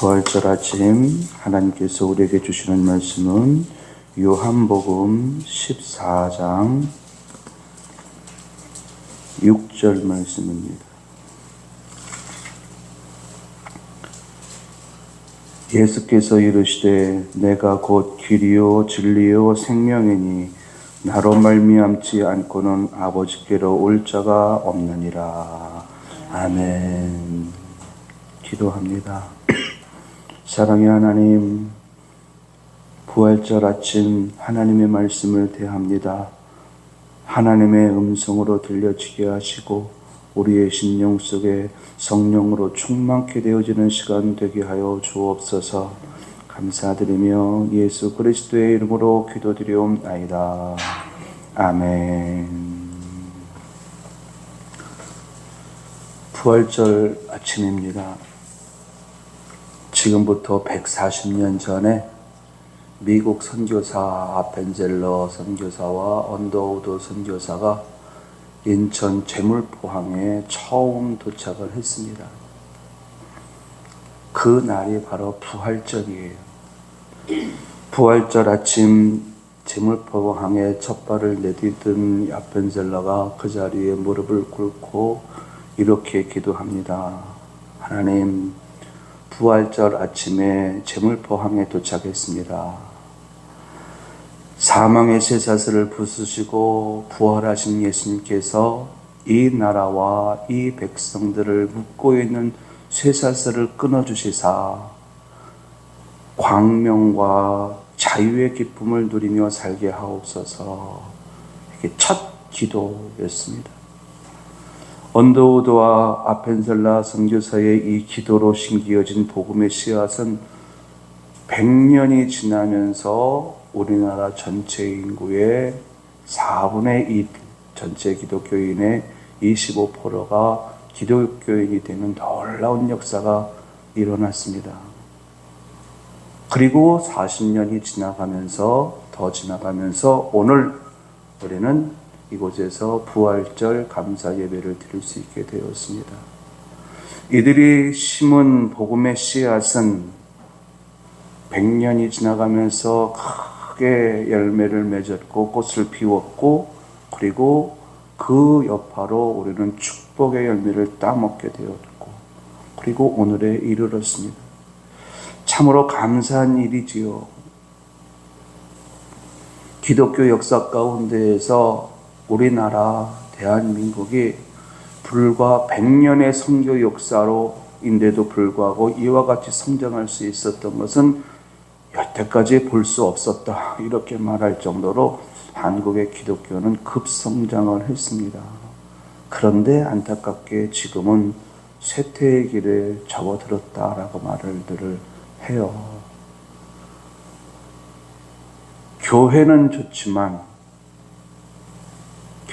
부활절 아침 하나님께서 우리에게 주시는 말씀은 요한복음 14장 6절 말씀입니다. 예수께서 이르시되 내가 곧 길이요 진리요 생명이니 나로 말미암지 않고는 아버지께로 올 자가 없느니라. 아멘. 기도합니다. 사랑의 하나님, 부활절 아침 하나님의 말씀을 대합니다. 하나님의 음성으로 들려지게 하시고 우리의 심령 속에 성령으로 충만케 되어지는 시간 되게 하여 주옵소서. 감사드리며 예수 그리스도의 이름으로 기도드리옵나이다. 아멘. 부활절 아침입니다. 지금부터 140년 전에 미국 선교사 아펜젤러 선교사와 언더우드 선교사가 인천 제물포항에 처음 도착을 했습니다. 그 날이 바로 부활절이에요. 부활절 아침 제물포항에 첫 발을 내딛은 아펜젤러가 그 자리에 무릎을 꿇고 이렇게 기도합니다. 하나님, 부활절 아침에 제물포항에 도착했습니다. 사망의 쇠사슬을 부수시고 부활하신 예수님께서 이 나라와 이 백성들을 묶고 있는 쇠사슬을 끊어주시사 광명과 자유의 기쁨을 누리며 살게 하옵소서. 이게 첫 기도였습니다. 언더우드와 아펜젤러 선교사의 이 기도로 심기어진 복음의 씨앗은 100년이 지나면서 우리나라 전체 인구의 4분의 2 전체 기독교인의 25%가 기독교인이 되는 놀라운 역사가 일어났습니다. 그리고 40년이 지나가면서 더 지나가면서 오늘 우리는 이곳에서 부활절 감사 예배를 드릴 수 있게 되었습니다. 이들이 심은 복음의 씨앗은 100년이 지나가면서 크게 열매를 맺었고 꽃을 피웠고 그리고 그 여파로 우리는 축복의 열매를 따먹게 되었고 그리고 오늘에 이르렀습니다. 참으로 감사한 일이지요. 기독교 역사 가운데에서 우리나라 대한민국이 불과 100년의 선교 역사로인데도 불구하고 이와 같이 성장할 수 있었던 것은 여태까지 볼 수 없었다, 이렇게 말할 정도로 한국의 기독교는 급성장을 했습니다. 그런데 안타깝게 지금은 쇠퇴의 길에 접어들었다라고 말을 해요.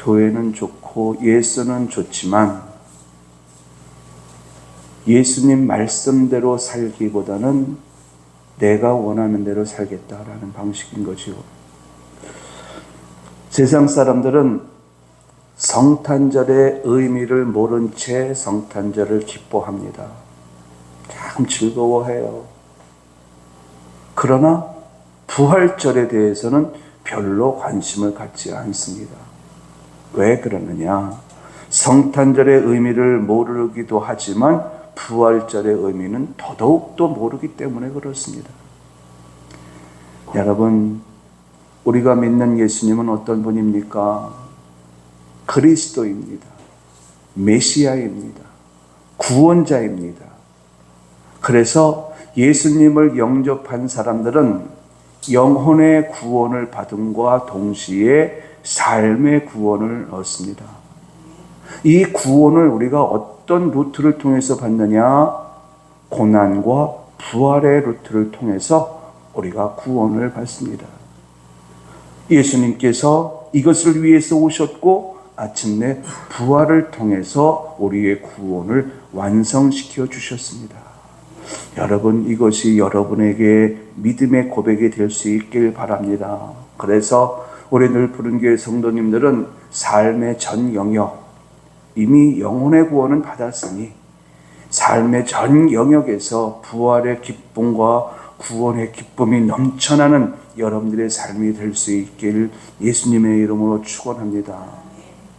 교회는 좋고 예수는 좋지만 예수님 말씀대로 살기보다는 내가 원하는 대로 살겠다라는 방식인 거죠. 세상 사람들은 성탄절의 의미를 모른 채 성탄절을 기뻐합니다. 참 즐거워해요. 그러나 부활절에 대해서는 별로 관심을 갖지 않습니다. 왜 그러느냐? 성탄절의 의미를 모르기도 하지만 부활절의 의미는 더더욱도 모르기 때문에 그렇습니다. 여러분, 우리가 믿는 예수님은 어떤 분입니까? 그리스도입니다. 메시아입니다. 구원자입니다. 그래서 예수님을 영접한 사람들은 영혼의 구원을 받음과 동시에 삶의 구원을 얻습니다. 이 구원을 우리가 어떤 루트를 통해서 받느냐? 고난과 부활의 루트를 통해서 우리가 구원을 받습니다. 예수님께서 이것을 위해서 오셨고 아침내 부활을 통해서 우리의 구원을 완성시켜 주셨습니다. 여러분, 이것이 여러분에게 믿음의 고백이 될 수 있길 바랍니다. 그래서 우리 늘 푸른교회 성도님들은 삶의 전 영역, 이미 영혼의 구원은 받았으니 삶의 전 영역에서 부활의 기쁨과 구원의 기쁨이 넘쳐나는 여러분들의 삶이 될 수 있기를 예수님의 이름으로 축원합니다.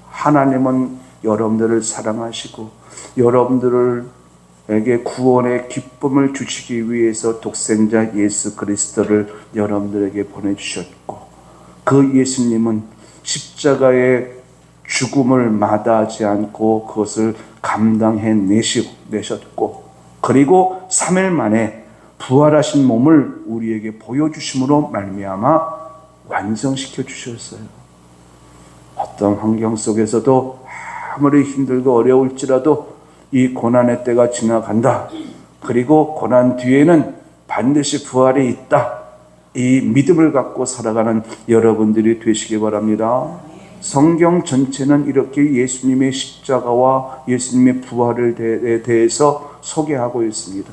하나님은 여러분들을 사랑하시고 여러분들에게 구원의 기쁨을 주시기 위해서 독생자 예수 그리스도를 여러분들에게 보내주셨고, 그 예수님은 십자가의 죽음을 마다하지 않고 그것을 감당해 내셨고, 그리고 3일 만에 부활하신 몸을 우리에게 보여주심으로 말미암아 완성시켜 주셨어요. 어떤 환경 속에서도 아무리 힘들고 어려울지라도 이 고난의 때가 지나간다, 그리고 고난 뒤에는 반드시 부활이 있다, 이 믿음을 갖고 살아가는 여러분들이 되시기 바랍니다. 성경 전체는 이렇게 예수님의 십자가와 예수님의 부활에 대해서 소개하고 있습니다.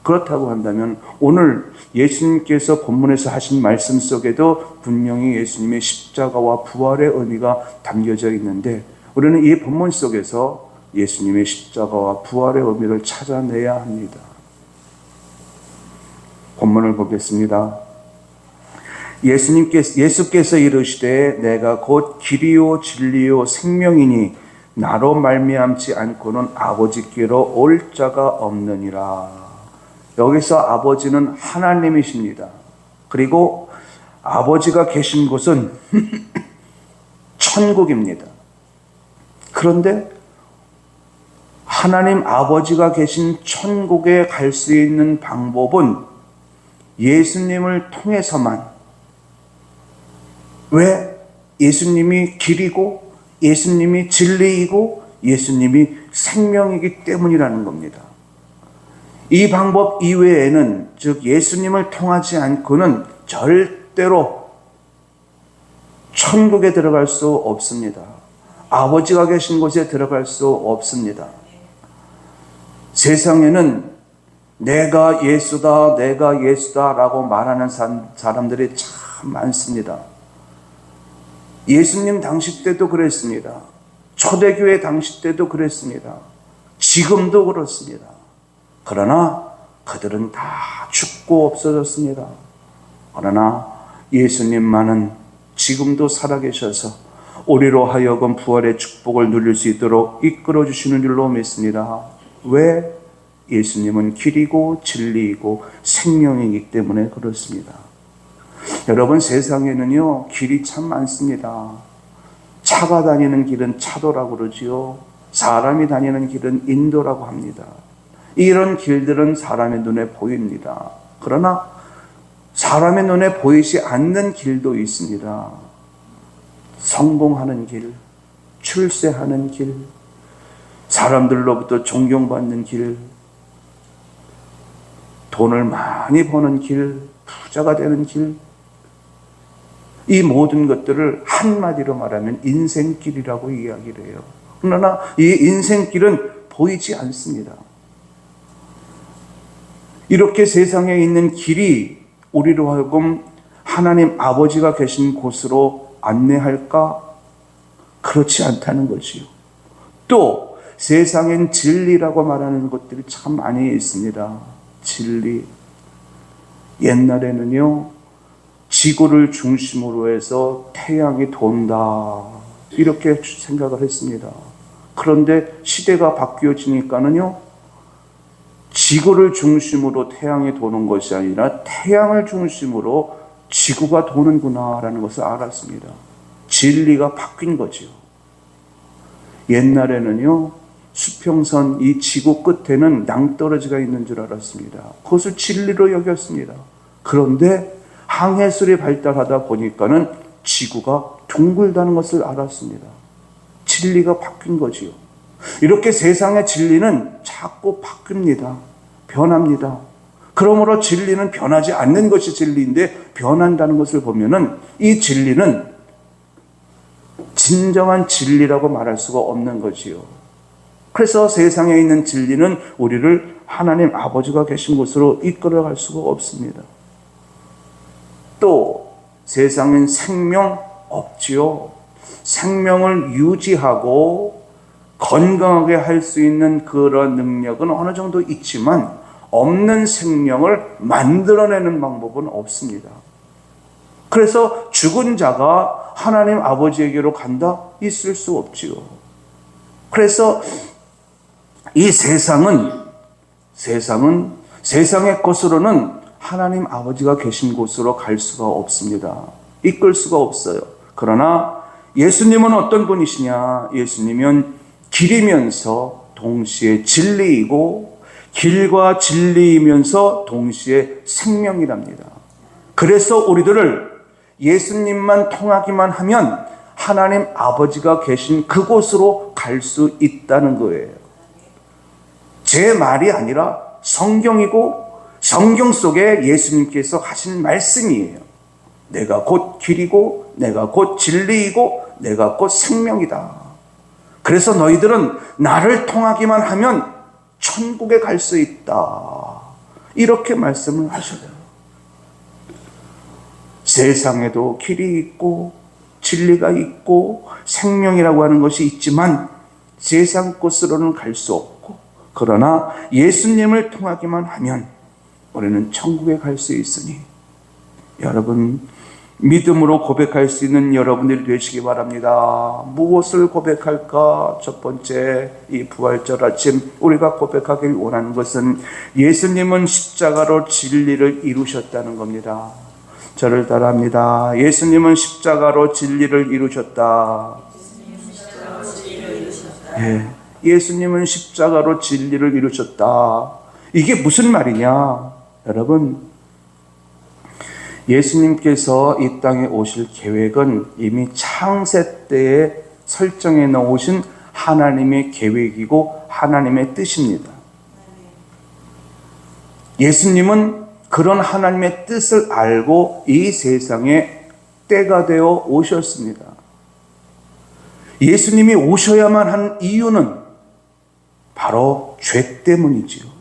그렇다고 한다면 오늘 예수님께서 본문에서 하신 말씀 속에도 분명히 예수님의 십자가와 부활의 의미가 담겨져 있는데, 우리는 이 본문 속에서 예수님의 십자가와 부활의 의미를 찾아내야 합니다. 본문을 보겠습니다. 예수께서 이르시되 내가 곧 길이요 진리요 생명이니 나로 말미암지 않고는 아버지께로 올 자가 없느니라. 여기서 아버지는 하나님이십니다. 그리고 아버지가 계신 곳은 천국입니다. 그런데 하나님 아버지가 계신 천국에 갈 수 있는 방법은 예수님을 통해서만. 왜? 예수님이 길이고 예수님이 진리이고 예수님이 생명이기 때문이라는 겁니다. 이 방법 이외에는, 즉 예수님을 통하지 않고는 절대로 천국에 들어갈 수 없습니다. 아버지가 계신 곳에 들어갈 수 없습니다. 세상에는 내가 예수다, 내가 예수다 라고 말하는 사람들이 참 많습니다. 예수님 당시 때도 그랬습니다. 초대교회 당시 때도 그랬습니다. 지금도 그렇습니다. 그러나 그들은 다 죽고 없어졌습니다. 그러나 예수님만은 지금도 살아계셔서 우리로 하여금 부활의 축복을 누릴 수 있도록 이끌어 주시는 줄로 믿습니다. 왜? 예수님은 길이고 진리이고 생명이기 때문에 그렇습니다. 여러분, 세상에는요 길이 참 많습니다. 차가 다니는 길은 차도라고 그러지요. 사람이 다니는 길은 인도라고 합니다. 이런 길들은 사람의 눈에 보입니다. 그러나 사람의 눈에 보이지 않는 길도 있습니다. 성공하는 길, 출세하는 길, 사람들로부터 존경받는 길, 돈을 많이 버는 길, 부자가 되는 길, 이 모든 것들을 한마디로 말하면 인생길이라고 이야기를 해요. 그러나 이 인생길은 보이지 않습니다. 이렇게 세상에 있는 길이 우리로 하여금 하나님 아버지가 계신 곳으로 안내할까? 그렇지 않다는 거지요. 또 세상엔 진리라고 말하는 것들이 참 많이 있습니다. 진리. 옛날에는요 지구를 중심으로 해서 태양이 돈다 이렇게 생각을 했습니다. 그런데 시대가 바뀌어지니까는요 지구를 중심으로 태양이 도는 것이 아니라 태양을 중심으로 지구가 도는구나라는 것을 알았습니다. 진리가 바뀐 거죠. 옛날에는요 수평선 이 지구 끝에는 낭떠러지가 있는 줄 알았습니다. 그것을 진리로 여겼습니다. 그런데 항해술이 발달하다 보니까는 지구가 둥글다는 것을 알았습니다. 진리가 바뀐 거지요. 이렇게 세상의 진리는 자꾸 바뀝니다. 변합니다. 그러므로 진리는 변하지 않는 것이 진리인데 변한다는 것을 보면은 이 진리는 진정한 진리라고 말할 수가 없는 거지요. 그래서 세상에 있는 진리는 우리를 하나님 아버지가 계신 곳으로 이끌어갈 수가 없습니다. 또 세상엔 생명 없지요. 생명을 유지하고 건강하게 할 수 있는 그런 능력은 어느 정도 있지만 없는 생명을 만들어내는 방법은 없습니다. 그래서 죽은 자가 하나님 아버지에게로 간다? 있을 수 없지요. 그래서 이 세상의 것으로는 하나님 아버지가 계신 곳으로 갈 수가 없습니다. 이끌 수가 없어요. 그러나 예수님은 어떤 분이시냐? 예수님은 길이면서 동시에 진리이고 길과 진리이면서 동시에 생명이랍니다. 그래서 우리들을 예수님만 통하기만 하면 하나님 아버지가 계신 그곳으로 갈 수 있다는 거예요. 제 말이 아니라 성경이고 성경 속에 예수님께서 하신 말씀이에요. 내가 곧 길이고 내가 곧 진리이고 내가 곧 생명이다. 그래서 너희들은 나를 통하기만 하면 천국에 갈 수 있다. 이렇게 말씀을 하셔요. 세상에도 길이 있고 진리가 있고 생명이라고 하는 것이 있지만 세상 곳으로는 갈 수 없고, 그러나 예수님을 통하기만 하면 우리는 천국에 갈 수 있으니 여러분 믿음으로 고백할 수 있는 여러분들이 되시기 바랍니다. 무엇을 고백할까? 첫 번째, 이 부활절 아침 우리가 고백하길 원하는 것은 예수님은 십자가로 진리를 이루셨다는 겁니다. 저를 따라합니다. 예수님은 십자가로 진리를 이루셨다. 예, 예수님은 십자가로 진리를 이루셨다. 이게 무슨 말이냐? 여러분, 예수님께서 이 땅에 오실 계획은 이미 창세 때에 설정해 놓으신 하나님의 계획이고 하나님의 뜻입니다. 예수님은 그런 하나님의 뜻을 알고 이 세상에 때가 되어 오셨습니다. 예수님이 오셔야만 한 이유는 바로 죄 때문이지요.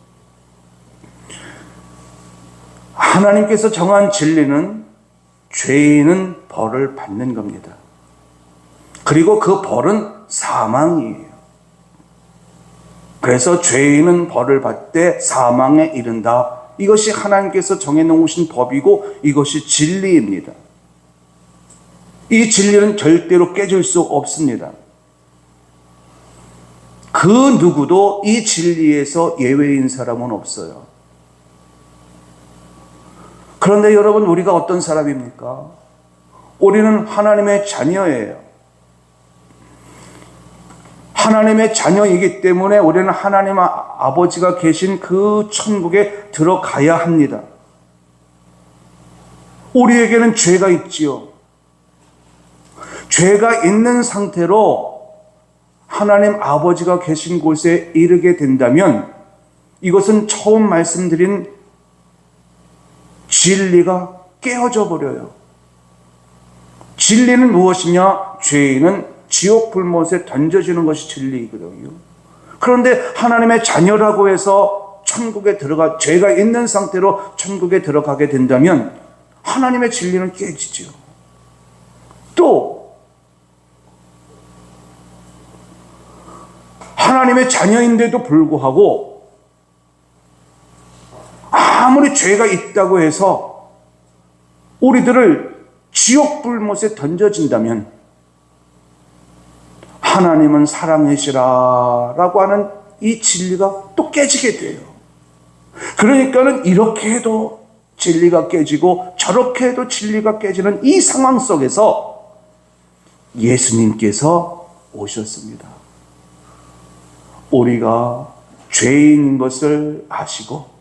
하나님께서 정한 진리는 죄인은 벌을 받는 겁니다. 그리고 그 벌은 사망이에요. 그래서 죄인은 벌을 받되 사망에 이른다. 이것이 하나님께서 정해놓으신 법이고 이것이 진리입니다. 이 진리는 절대로 깨질 수 없습니다. 그 누구도 이 진리에서 예외인 사람은 없어요. 그런데 여러분, 우리가 어떤 사람입니까? 우리는 하나님의 자녀예요. 하나님의 자녀이기 때문에 우리는 하나님 아버지가 계신 그 천국에 들어가야 합니다. 우리에게는 죄가 있지요. 죄가 있는 상태로 하나님 아버지가 계신 곳에 이르게 된다면 이것은 처음 말씀드린 진리가 깨어져 버려요. 진리는 무엇이냐? 죄인은 지옥 불못에 던져지는 것이 진리이거든요. 그런데 하나님의 자녀라고 해서 천국에 죄가 있는 상태로 천국에 들어가게 된다면 하나님의 진리는 깨지죠. 또 하나님의 자녀인데도 불구하고 아무리 죄가 있다고 해서 우리들을 지옥 불못에 던져진다면 하나님은 사랑이시라 라고 하는 이 진리가 또 깨지게 돼요. 그러니까는 이렇게 해도 진리가 깨지고 저렇게 해도 진리가 깨지는 이 상황 속에서 예수님께서 오셨습니다. 우리가 죄인인 것을 아시고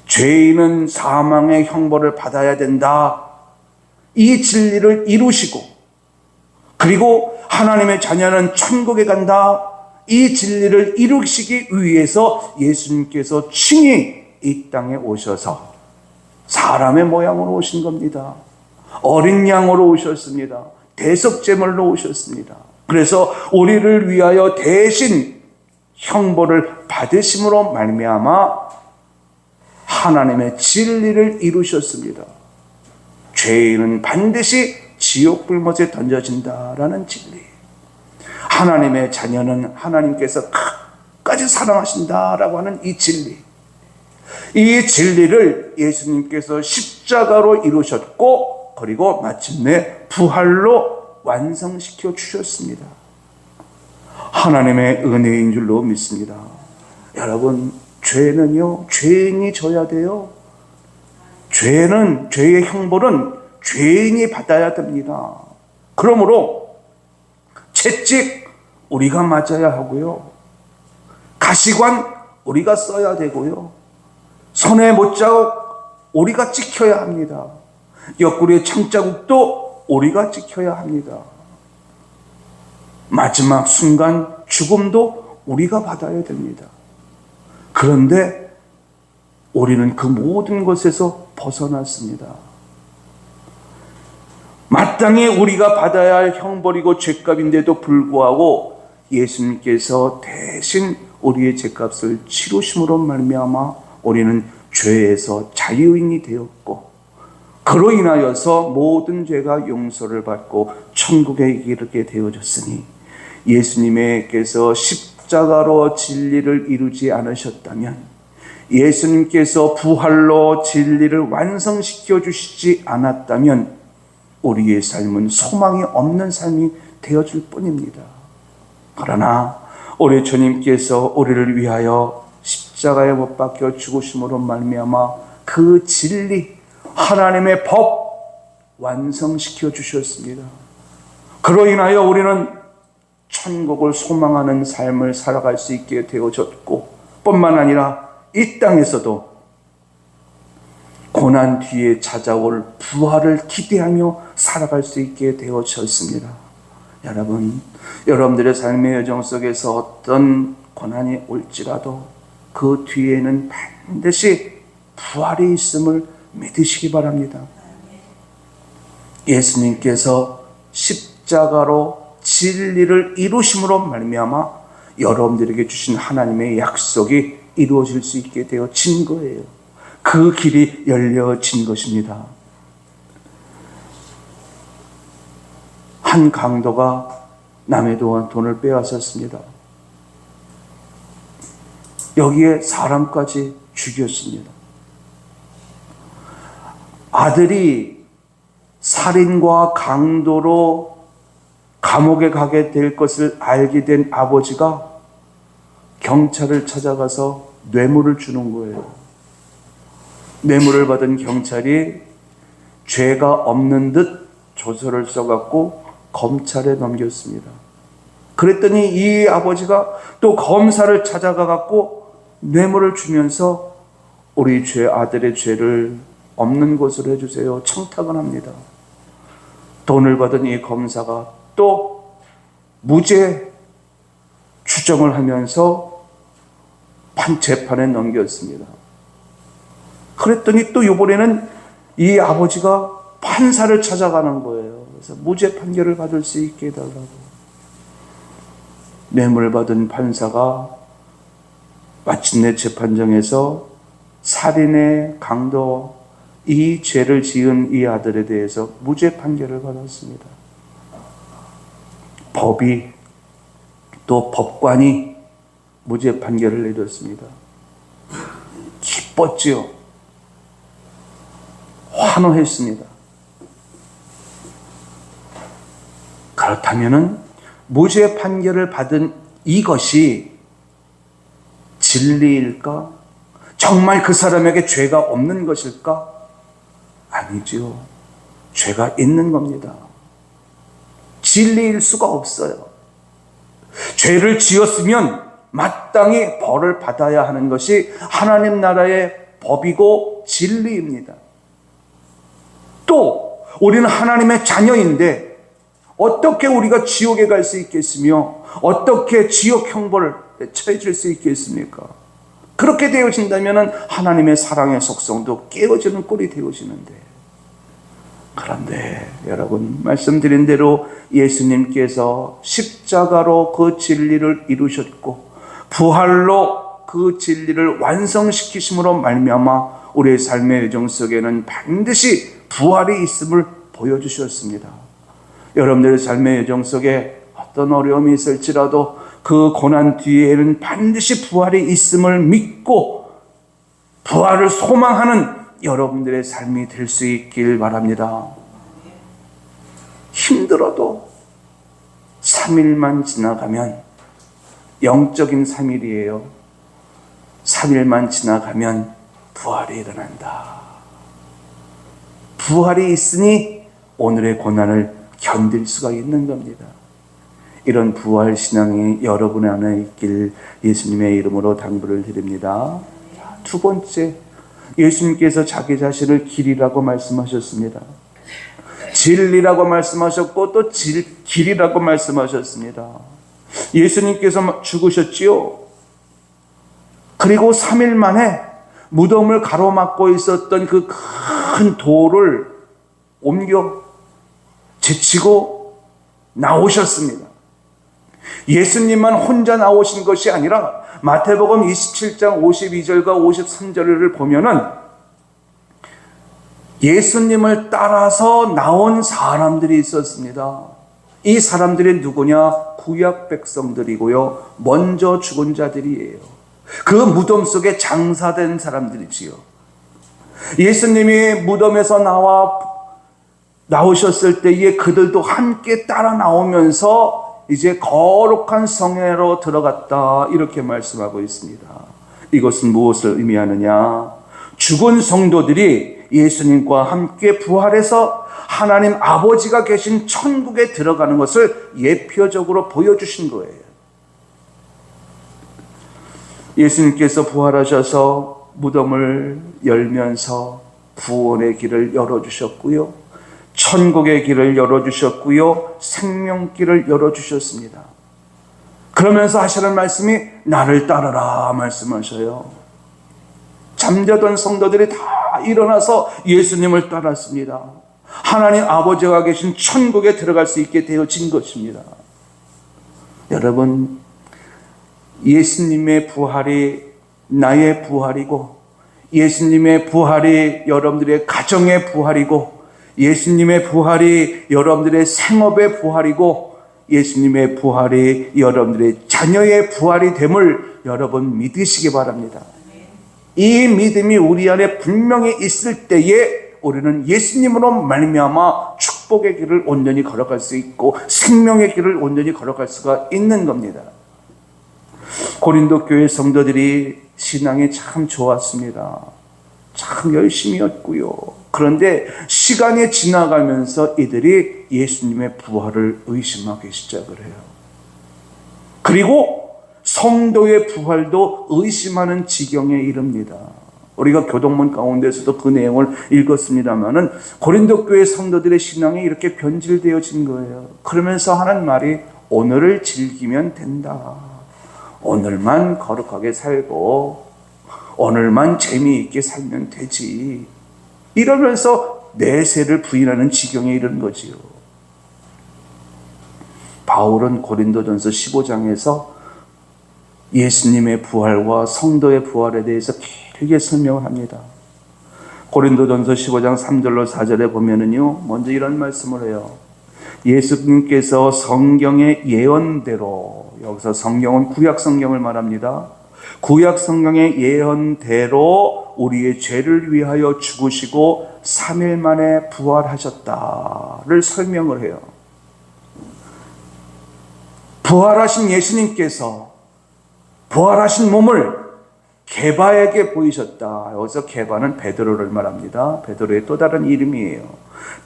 죄인은 사망의 형벌을 받아야 된다. 이 진리를 이루시고 그리고 하나님의 자녀는 천국에 간다. 이 진리를 이루시기 위해서 예수님께서 친히 이 땅에 오셔서 사람의 모양으로 오신 겁니다. 어린 양으로 오셨습니다. 대속제물로 오셨습니다. 그래서 우리를 위하여 대신 형벌을 받으심으로 말미암아 하나님의 진리를 이루셨습니다. 죄인은 반드시 지옥 불못에 던져진다라는 진리. 하나님의 자녀는 하나님께서 끝까지 사랑하신다라고 하는 이 진리, 이 진리를 예수님께서 십자가로 이루셨고 그리고 마침내 부활로 완성시켜 주셨습니다. 하나님의 은혜인 줄로 믿습니다. 여러분, 죄는요, 죄인이 져야 돼요. 죄의 형벌은 죄인이 받아야 됩니다. 그러므로 채찍 우리가 맞아야 하고요, 가시관 우리가 써야 되고요, 손에 못자국 우리가 찍혀야 합니다. 옆구리에 창자국도 우리가 찍혀야 합니다. 마지막 순간 죽음도 우리가 받아야 됩니다. 그런데 우리는 그 모든 것에서 벗어났습니다. 마땅히 우리가 받아야 할 형벌이고 죄값인데도 불구하고 예수님께서 대신 우리의 죄값을 치루심으로 말미암아 우리는 죄에서 자유인이 되었고, 그로 인하여서 모든 죄가 용서를 받고 천국에 이르게 되어졌으니, 예수님께서 십자가로 진리를 이루지 않으셨다면, 예수님께서 부활로 진리를 완성시켜 주시지 않았다면 우리의 삶은 소망이 없는 삶이 되어질 뿐입니다. 그러나 우리 주님께서 우리를 위하여 십자가에 못 박혀 죽으심으로 말미암아 그 진리, 하나님의 법 완성시켜 주셨습니다. 그로 인하여 우리는 천국을 소망하는 삶을 살아갈 수 있게 되어졌고, 뿐만 아니라 이 땅에서도 고난 뒤에 찾아올 부활을 기대하며 살아갈 수 있게 되어졌습니다. 여러분, 여러분들의 삶의 여정 속에서 어떤 고난이 올지라도 그 뒤에는 반드시 부활이 있음을 믿으시기 바랍니다. 예수님께서 십자가로 진리를 이루심으로 말미암아 여러분들에게 주신 하나님의 약속이 이루어질 수 있게 되어진 거예요. 그 길이 열려진 것입니다. 한 강도가 남의 돈을 빼앗았습니다. 여기에 사람까지 죽였습니다. 아들이 살인과 강도로 감옥에 가게 될 것을 알게 된 아버지가 경찰을 찾아가서 뇌물을 주는 거예요. 뇌물을 받은 경찰이 죄가 없는 듯 조서를 써갖고 검찰에 넘겼습니다. 그랬더니 이 아버지가 또 검사를 찾아가갖고 뇌물을 주면서 우리 아들의 죄를 없는 것으로 해주세요 청탁을 합니다. 돈을 받은 이 검사가 또 무죄 추정을 하면서 재판에 넘겼습니다. 그랬더니 또 이번에는 이 아버지가 판사를 찾아가는 거예요. 그래서 무죄 판결을 받을 수 있게 해달라고. 뇌물 받은 판사가 마침내 재판정에서 살인의 강도, 이 죄를 지은 이 아들에 대해서 무죄 판결을 받았습니다. 법이 또 법관이 무죄 판결을 내렸습니다. 기뻤지요. 환호했습니다. 그렇다면은 무죄 판결을 받은 이것이 진리일까? 정말 그 사람에게 죄가 없는 것일까? 아니죠. 죄가 있는 겁니다. 진리일 수가 없어요. 죄를 지었으면 마땅히 벌을 받아야 하는 것이 하나님 나라의 법이고 진리입니다. 또 우리는 하나님의 자녀인데 어떻게 우리가 지옥에 갈 수 있겠으며 어떻게 지옥 형벌을 처해질 수 있겠습니까? 그렇게 되어진다면 하나님의 사랑의 속성도 깨어지는 꼴이 되어지는데, 그런데 여러분, 말씀드린 대로 예수님께서 십자가로 그 진리를 이루셨고 부활로 그 진리를 완성시키심으로 말미암아 우리의 삶의 여정 속에는 반드시 부활이 있음을 보여주셨습니다. 여러분들의 삶의 여정 속에 어떤 어려움이 있을지라도 그 고난 뒤에는 반드시 부활이 있음을 믿고 부활을 소망하는 여러분들의 삶이 될 수 있길 바랍니다. 힘들어도 3일만 지나가면, 영적인 3일이에요. 3일만 지나가면 부활이 일어난다. 부활이 있으니 오늘의 고난을 견딜 수가 있는 겁니다. 이런 부활 신앙이 여러분 안에 있길 예수님의 이름으로 당부를 드립니다. 두 번째, 예수님께서 자기 자신을 길이라고 말씀하셨습니다. 진리라고 말씀하셨고 또 길이라고 말씀하셨습니다. 예수님께서 죽으셨지요. 그리고 3일 만에 무덤을 가로막고 있었던 그 큰 돌을 옮겨 제치고 나오셨습니다. 예수님만 혼자 나오신 것이 아니라 마태복음 27장 52절과 53절을 보면은 예수님을 따라서 나온 사람들이 있었습니다. 이 사람들이 누구냐? 구약 백성들이고요, 먼저 죽은 자들이에요. 그 무덤 속에 장사된 사람들이지요. 예수님이 무덤에서 나오셨을 때에 그들도 함께 따라 나오면서 이제 거룩한 성회로 들어갔다, 이렇게 말씀하고 있습니다. 이것은 무엇을 의미하느냐? 죽은 성도들이 예수님과 함께 부활해서 하나님 아버지가 계신 천국에 들어가는 것을 예표적으로 보여주신 거예요. 예수님께서 부활하셔서 무덤을 열면서 구원의 길을 열어주셨고요, 천국의 길을 열어주셨고요, 생명길을 열어주셨습니다. 그러면서 하시는 말씀이 나를 따르라 말씀하셔요. 잠자던 성도들이 다 일어나서 예수님을 따랐습니다. 하나님 아버지가 계신 천국에 들어갈 수 있게 되어진 것입니다. 여러분, 예수님의 부활이 나의 부활이고, 예수님의 부활이 여러분들의 가정의 부활이고, 예수님의 부활이 여러분들의 생업의 부활이고, 예수님의 부활이 여러분들의 자녀의 부활이 됨을 여러분 믿으시기 바랍니다. 이 믿음이 우리 안에 분명히 있을 때에 우리는 예수님으로 말미암아 축복의 길을 온전히 걸어갈 수 있고 생명의 길을 온전히 걸어갈 수가 있는 겁니다. 고린도 교회 성도들이 신앙이 참 좋았습니다. 참 열심히였고요. 그런데 시간이 지나가면서 이들이 예수님의 부활을 의심하기 시작을 해요. 그리고 성도의 부활도 의심하는 지경에 이릅니다. 우리가 교동문 가운데서도 그 내용을 읽었습니다마는 고린도 교회 성도들의 신앙이 이렇게 변질되어진 거예요. 그러면서 하는 말이 오늘을 즐기면 된다. 오늘만 거룩하게 살고 오늘만 재미있게 살면 되지. 이러면서 내세를 부인하는 지경에 이른 거지요. 바울은 고린도전서 15장에서 예수님의 부활과 성도의 부활에 대해서 길게 설명을 합니다. 고린도전서 15장 3절로 4절에 보면은요, 먼저 이런 말씀을 해요. 예수님께서 성경의 예언대로, 여기서 성경은 구약 성경을 말합니다. 구약 성경의 예언대로 우리의 죄를 위하여 죽으시고 3일 만에 부활하셨다를 설명을 해요. 부활하신 예수님께서 부활하신 몸을 게바에게 보이셨다. 여기서 게바는 베드로를 말합니다. 베드로의 또 다른 이름이에요.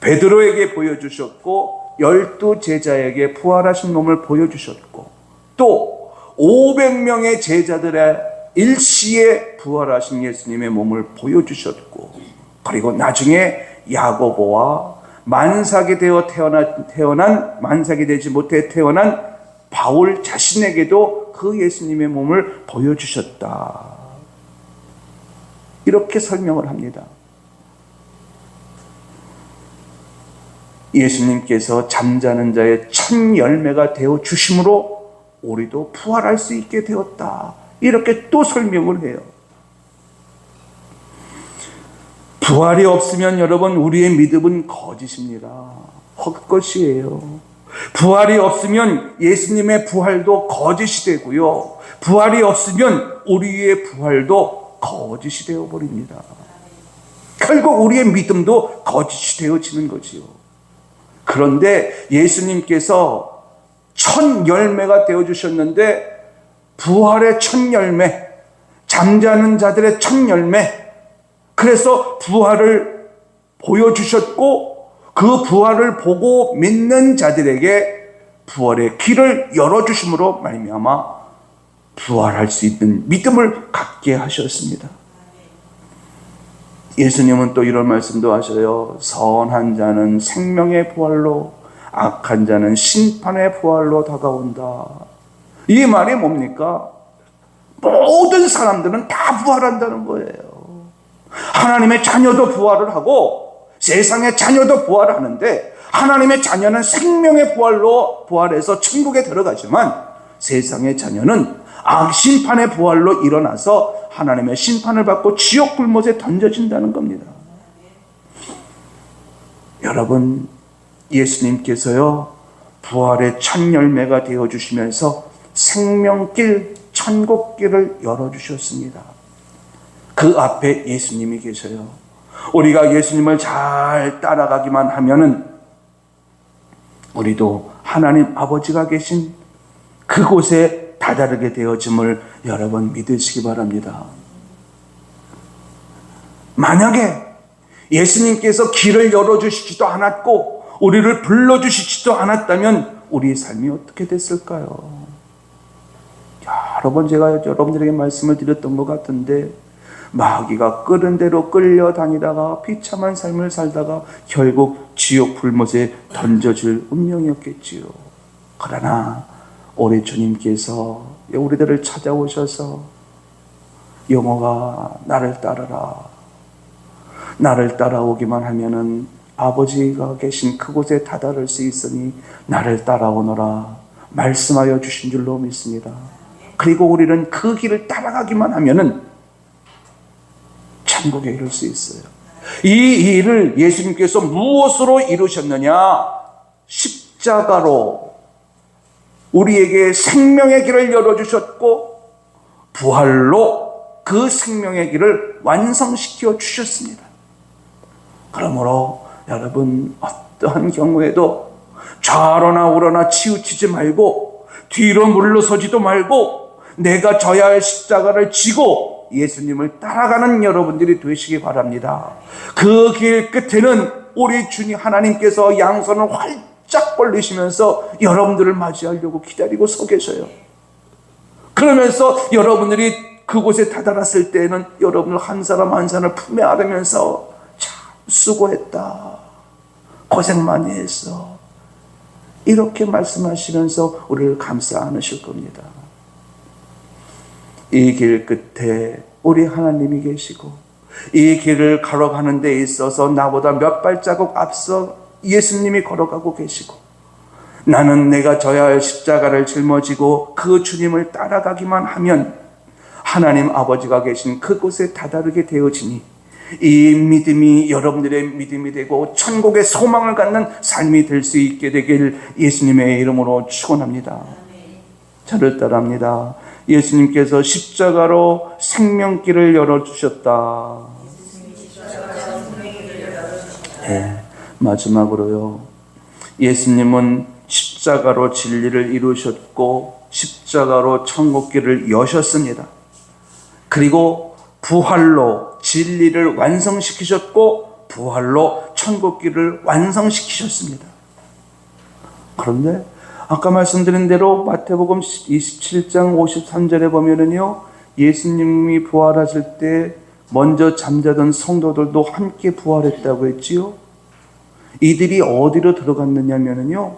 베드로에게 보여주셨고 12 제자에게 부활하신 몸을 보여주셨고 또 500명의 제자들의 일시에 부활하신 예수님의 몸을 보여주셨고 그리고 나중에 야고보와 만삭이 되지 못해 태어난 바울 자신에게도 그 예수님의 몸을 보여주셨다. 이렇게 설명을 합니다. 예수님께서 잠자는 자의 첫 열매가 되어 주심으로 우리도 부활할 수 있게 되었다. 이렇게 또 설명을 해요. 부활이 없으면 여러분 우리의 믿음은 거짓입니다. 헛것이에요. 부활이 없으면 예수님의 부활도 거짓이 되고요. 부활이 없으면 우리의 부활도 거짓이 되어버립니다. 결국 우리의 믿음도 거짓이 되어지는 거지요. 그런데 예수님께서 첫 열매가 되어주셨는데, 부활의 첫 열매, 잠자는 자들의 첫 열매, 그래서 부활을 보여주셨고, 그 부활을 보고 믿는 자들에게 부활의 길을 열어주심으로 말미암아 부활할 수 있는 믿음을 갖게 하셨습니다. 예수님은 또 이런 말씀도 하셔요. 선한 자는 생명의 부활로, 악한 자는 심판의 부활로 다가온다. 이 말이 뭡니까? 모든 사람들은 다 부활한다는 거예요. 하나님의 자녀도 부활을 하고 세상의 자녀도 부활을 하는데, 하나님의 자녀는 생명의 부활로 부활해서 천국에 들어가지만, 세상의 자녀는 심판의 부활로 일어나서 하나님의 심판을 받고 지옥 불못에 던져진다는 겁니다. 여러분, 예수님께서요, 부활의 첫 열매가 되어주시면서 생명길, 천국길을 열어주셨습니다. 그 앞에 예수님이 계셔요. 우리가 예수님을 잘 따라가기만 하면은 우리도 하나님 아버지가 계신 그곳에 다다르게 되어짐을 여러분 믿으시기 바랍니다. 만약에 예수님께서 길을 열어주시지도 않았고 우리를 불러주시지도 않았다면 우리의 삶이 어떻게 됐을까요? 여러 번 제가 여러분들에게 말씀을 드렸던 것 같은데, 마귀가 끄는 대로 끌려다니다가 비참한 삶을 살다가 결국 지옥 불못에 던져질 운명이었겠지요. 그러나 우리 주님께서 우리들을 찾아오셔서, 영혼아 나를 따르라, 나를 따라오기만 하면은 아버지가 계신 그곳에 다다를 수 있으니 나를 따라오너라 말씀하여 주신 줄로 믿습니다. 그리고 우리는 그 길을 따라가기만 하면은 천국에 이룰 수 있어요. 이 일을 예수님께서 무엇으로 이루셨느냐? 십자가로 우리에게 생명의 길을 열어주셨고, 부활로 그 생명의 길을 완성시켜 주셨습니다. 그러므로 여러분, 어떠한 경우에도 좌로나 우로나 치우치지 말고, 뒤로 물러서지도 말고, 내가 져야 할 십자가를 지고 예수님을 따라가는 여러분들이 되시기 바랍니다. 그 길 끝에는 우리 주님 하나님께서 양손을 활짝 벌리시면서 여러분들을 맞이하려고 기다리고 서 계셔요. 그러면서 여러분들이 그곳에 다다랐을 때에는 여러분을 한 사람 한 사람을 품에 안으면서 참 수고했다, 고생 많이 했어, 이렇게 말씀하시면서 우리를 감싸 안으실 겁니다. 이 길 끝에 우리 하나님이 계시고, 이 길을 걸어가는 데 있어서 나보다 몇 발자국 앞서 예수님이 걸어가고 계시고, 나는 내가 져야 할 십자가를 짊어지고 그 주님을 따라가기만 하면 하나님 아버지가 계신 그곳에 다다르게 되어지니, 이 믿음이 여러분들의 믿음이 되고 천국의 소망을 갖는 삶이 될 수 있게 되길 예수님의 이름으로 축원합니다. 저를 따라합니다. 예수님께서 십자가로 생명길을 열어주셨다. 네, 마지막으로요, 예수님은 십자가로 진리를 이루셨고 십자가로 천국길을 여셨습니다. 그리고 부활로 진리를 완성시키셨고 부활로 천국길을 완성시키셨습니다. 그런데 아까 말씀드린 대로 마태복음 27장 53절에 보면은요, 예수님이 부활하실 때 먼저 잠자던 성도들도 함께 부활했다고 했지요. 이들이 어디로 들어갔느냐면요,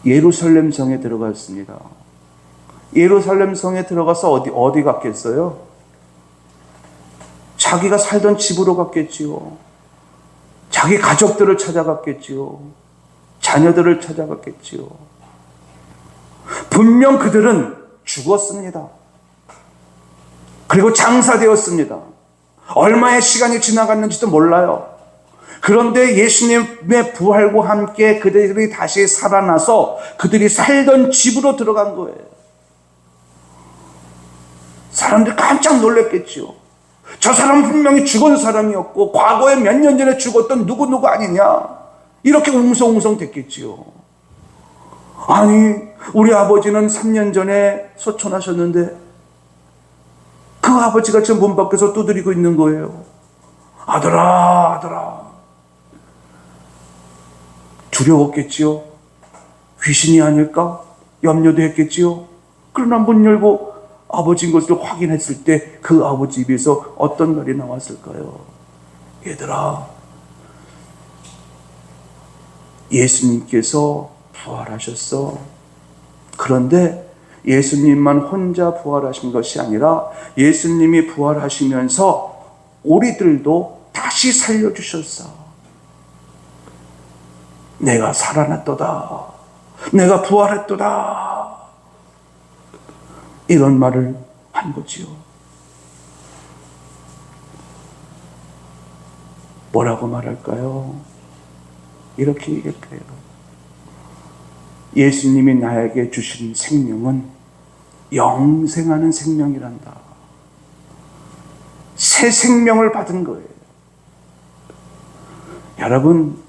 예루살렘 성에 들어갔습니다. 예루살렘 성에 들어가서 어디 갔겠어요? 자기가 살던 집으로 갔겠지요. 자기 가족들을 찾아갔겠지요. 자녀들을 찾아갔겠지요. 분명 그들은 죽었습니다. 그리고 장사되었습니다. 얼마의 시간이 지나갔는지도 몰라요. 그런데 예수님의 부활과 함께 그들이 다시 살아나서 그들이 살던 집으로 들어간 거예요. 사람들이 깜짝 놀랐겠죠. 저 사람은 분명히 죽은 사람이었고 과거에 몇 년 전에 죽었던 누구 아니냐, 이렇게 웅성웅성 됐겠지요. 아니, 우리 아버지는 3년 전에 소천하셨는데 그 아버지가 지금 문 밖에서 두드리고 있는 거예요. 아들아, 아들아. 두려웠겠지요. 귀신이 아닐까 염려도 했겠지요. 그러나 문 열고 아버지인 것을 확인했을 때 그 아버지 입에서 어떤 말이 나왔을까요? 얘들아, 예수님께서 부활하셨어. 그런데 예수님만 혼자 부활하신 것이 아니라 예수님이 부활하시면서 우리들도 다시 살려주셨어. 내가 살아났도다. 내가 부활했도다. 이런 말을 한 거지요. 뭐라고 말할까요? 이렇게 얘기할까요? 예수님이 나에게 주신 생명은 영생하는 생명이란다. 새 생명을 받은 거예요. 여러분,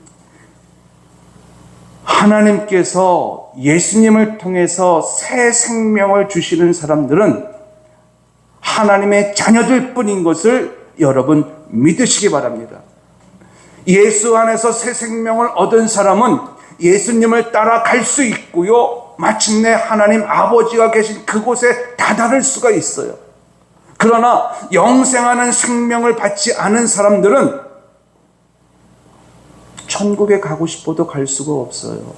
하나님께서 예수님을 통해서 새 생명을 주시는 사람들은 하나님의 자녀들 뿐인 것을 여러분 믿으시기 바랍니다. 예수 안에서 새 생명을 얻은 사람은 예수님을 따라갈 수 있고요, 마침내 하나님 아버지가 계신 그곳에 다다를 수가 있어요. 그러나 영생하는 생명을 받지 않은 사람들은 천국에 가고 싶어도 갈 수가 없어요.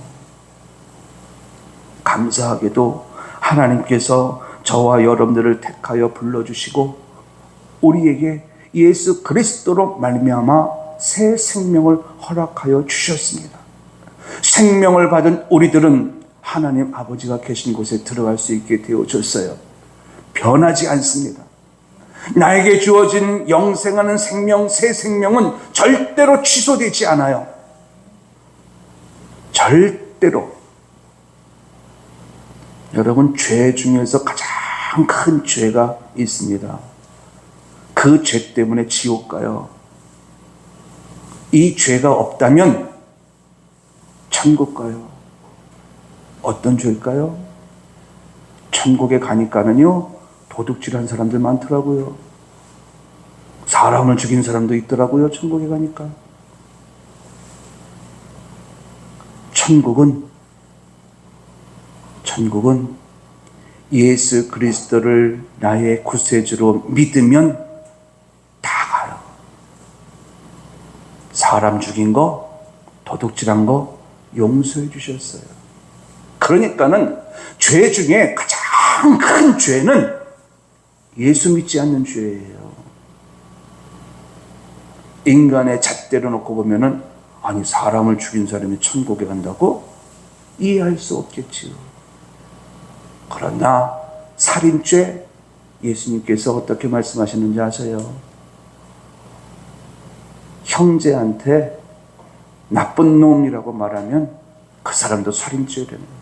감사하게도 하나님께서 저와 여러분들을 택하여 불러주시고 우리에게 예수 그리스도로 말미암아 새 생명을 허락하여 주셨습니다. 생명을 받은 우리들은 하나님 아버지가 계신 곳에 들어갈 수 있게 되어졌어요. 변하지 않습니다. 나에게 주어진 영생하는 생명, 새 생명은 절대로 취소되지 않아요. 절대로. 여러분, 죄 중에서 가장 큰 죄가 있습니다. 그 죄 때문에 지옥 가요. 이 죄가 없다면 천국 가요. 어떤 죄일까요? 천국에 가니까는요, 도둑질한 사람들 많더라고요. 사람을 죽인 사람도 있더라고요, 천국에 가니까. 천국은 예수 그리스도를 나의 구세주로 믿으면 다 가요. 사람 죽인 거, 도둑질한 거 용서해 주셨어요. 그러니까는 죄 중에 가장 큰 죄는 예수 믿지 않는 죄예요. 인간의 잣대로 놓고 보면은, 아니, 사람을 죽인 사람이 천국에 간다고? 이해할 수 없겠지요. 그러나 살인죄, 예수님께서 어떻게 말씀하시는지 아세요? 형제한테 나쁜 놈이라고 말하면 그 사람도 살인죄라는 거예요.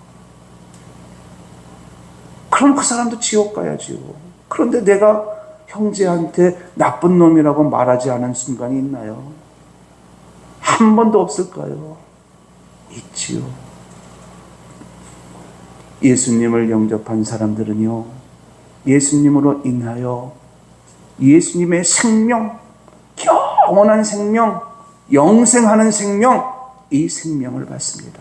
그럼 그 사람도 지옥 가야지요. 그런데 내가 형제한테 나쁜 놈이라고 말하지 않은 순간이 있나요? 한 번도 없을까요? 있지요. 예수님을 영접한 사람들은요, 예수님으로 인하여 예수님의 생명, 영원한 생명, 영생하는 생명, 이 생명을 받습니다.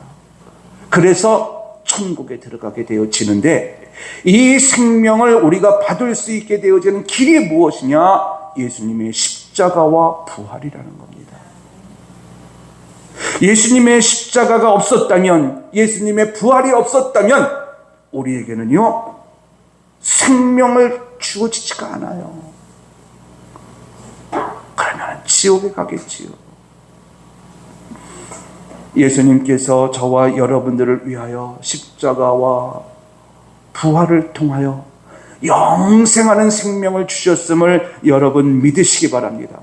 그래서 천국에 들어가게 되어지는데, 이 생명을 우리가 받을 수 있게 되어지는 길이 무엇이냐? 예수님의 십자가와 부활이라는 겁니다. 예수님의 십자가가 없었다면, 예수님의 부활이 없었다면 우리에게는요, 생명을 주어지지가 않아요. 그러면 지옥에 가겠지요. 예수님께서 저와 여러분들을 위하여 십자가와 부활을 통하여 영생하는 생명을 주셨음을 여러분 믿으시기 바랍니다.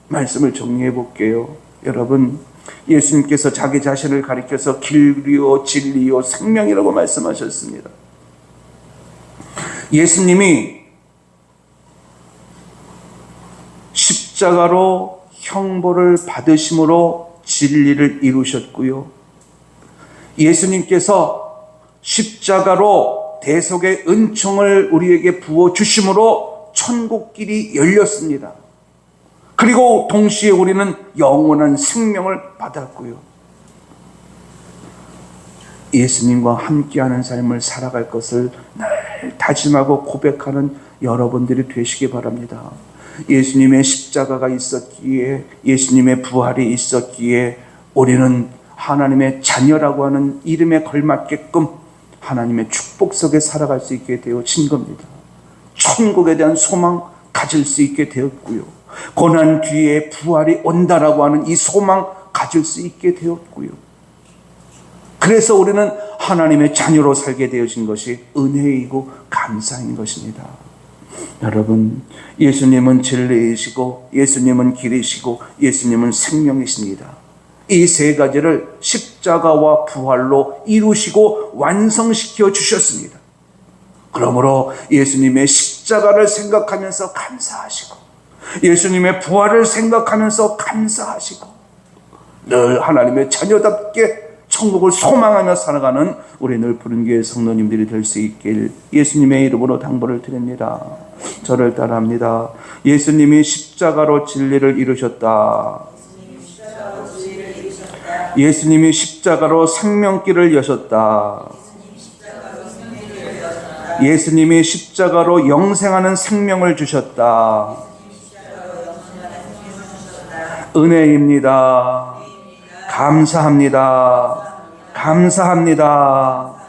말씀을 정리해 볼게요. 여러분, 예수님께서 자기 자신을 가리켜서 길이요 진리요 생명이라고 말씀하셨습니다. 예수님이 십자가로 형벌을 받으심으로 진리를 이루셨고요. 예수님께서 십자가로 대속의 은총을 우리에게 부어주심으로 천국길이 열렸습니다. 그리고 동시에 우리는 영원한 생명을 받았고요. 예수님과 함께하는 삶을 살아갈 것을 늘 다짐하고 고백하는 여러분들이 되시기 바랍니다. 예수님의 십자가가 있었기에, 예수님의 부활이 있었기에 우리는 하나님의 자녀라고 하는 이름에 걸맞게끔 하나님의 축복 속에 살아갈 수 있게 되어진 겁니다. 천국에 대한 소망 가질 수 있게 되었고요. 고난 뒤에 부활이 온다라고 하는 이 소망 가질 수 있게 되었고요. 그래서 우리는 하나님의 자녀로 살게 되어진 것이 은혜이고 감사인 것입니다. 여러분, 예수님은 진리이시고 예수님은 길이시고 예수님은 생명이십니다. 이 세 가지를 십자가와 부활로 이루시고 완성시켜 주셨습니다. 그러므로 예수님의 십자가를 생각하면서 감사하시고 예수님의 부활을 생각하면서 감사하시고 늘 하나님의 자녀답게 천국을 소망하며 살아가는 우리 늘 푸른교회 성도님들이 될 수 있길 예수님의 이름으로 당부를 드립니다. 저를 따라합니다. 예수님이 십자가로 진리를 이루셨다. 예수님이 십자가로 생명길을 여셨다. 예수님이 십자가로 영생하는 생명을 주셨다. 은혜입니다. 감사합니다. 감사합니다.